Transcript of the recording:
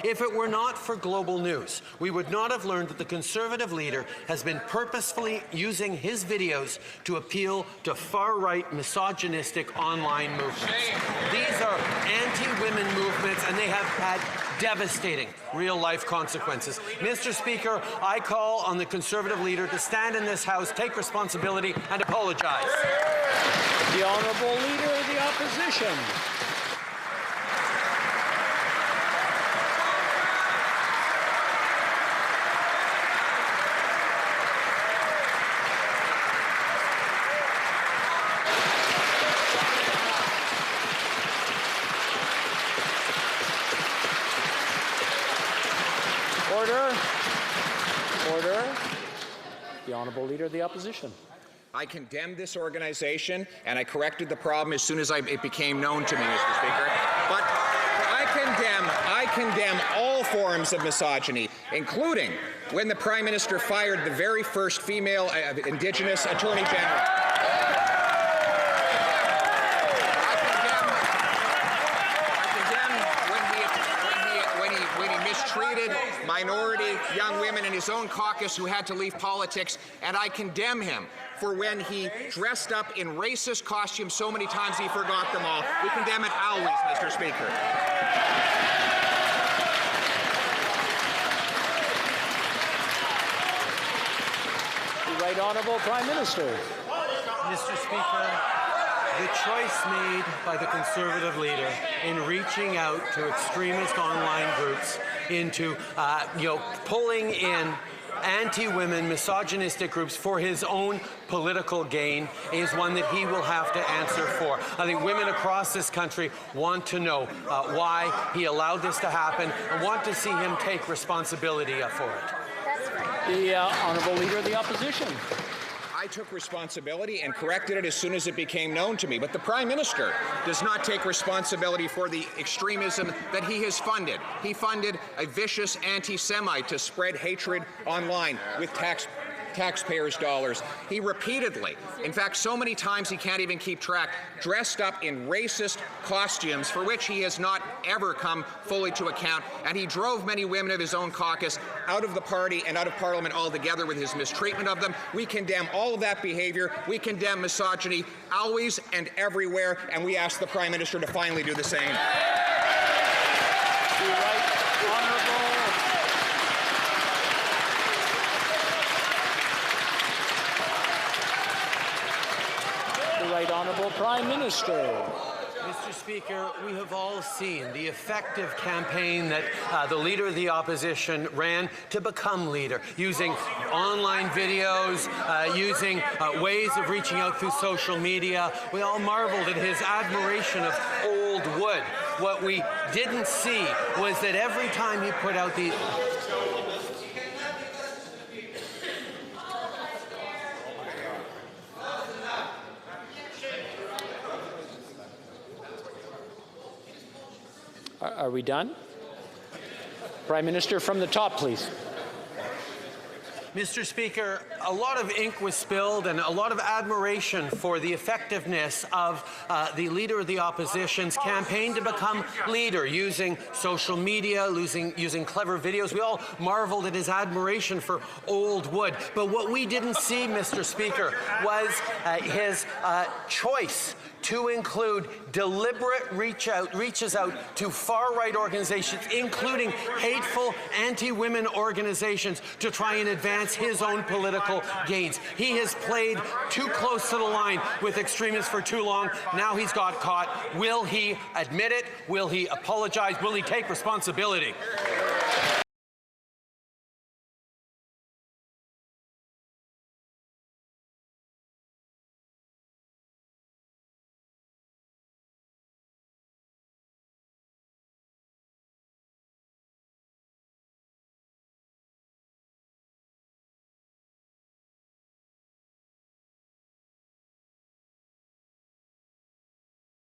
If it were not for global news, we would not have learned that the Conservative leader has been purposefully using his videos to appeal to far-right misogynistic online movements. These are anti-women movements, and they have had devastating real-life consequences. Mr. Speaker, I call on the Conservative leader to stand in this House, take responsibility, and apologize. The Honourable Leader of the Opposition. Order. Order. The Honourable Leader of the Opposition. I condemned this organization, and I corrected the problem as soon as it became known to me, Mr. Speaker. But I condemn all forms of misogyny, including when the Prime Minister fired the very first female Indigenous Attorney General. Mistreated minority young women in his own caucus who had to leave politics, and I condemn him for when he dressed up in racist costumes so many times he forgot them all. We condemn it always, Mr. Speaker. The Right Honourable Prime Minister. Mr. Speaker, the choice made by the Conservative leader in reaching out to extremist online groups into, pulling in anti-women, misogynistic groups for his own political gain is one that he will have to answer for. I think women across this country want to know why he allowed this to happen and want to see him take responsibility for it. The Honourable Leader of the Opposition. I took responsibility and corrected it as soon as it became known to me. But the Prime Minister does not take responsibility for the extremism that he has funded. He funded a vicious anti-Semite to spread hatred online with taxpayers' dollars. He repeatedly, in fact so many times he can't even keep track, dressed up in racist costumes for which he has not ever come fully to account, and he drove many women of his own caucus out of the party and out of Parliament altogether with his mistreatment of them. We condemn all of that behaviour. We condemn misogyny always and everywhere, and we ask the Prime Minister to finally do the same. Right Honourable Prime Minister. Mr. Speaker, we have all seen the effective campaign that the Leader of the Opposition ran to become leader, using online videos, using ways of reaching out through social media. We all marveled at his admiration of old wood. What we didn't see was that every time he put out the Are we done? Prime Minister, from the top, please. Mr. Speaker, a lot of ink was spilled and a lot of admiration for the effectiveness of the Leader of the Opposition's campaign to become leader, using social media, using clever videos. We all marveled at his admiration for old wood. But what we didn't see, Mr. Speaker, was his choice to include deliberate reaches out to far-right organizations, including hateful anti-women organizations, to try and advance his own political gains. He has played too close to the line with extremists for too long. Now he's got caught. Will he admit it? Will he apologize? Will he take responsibility?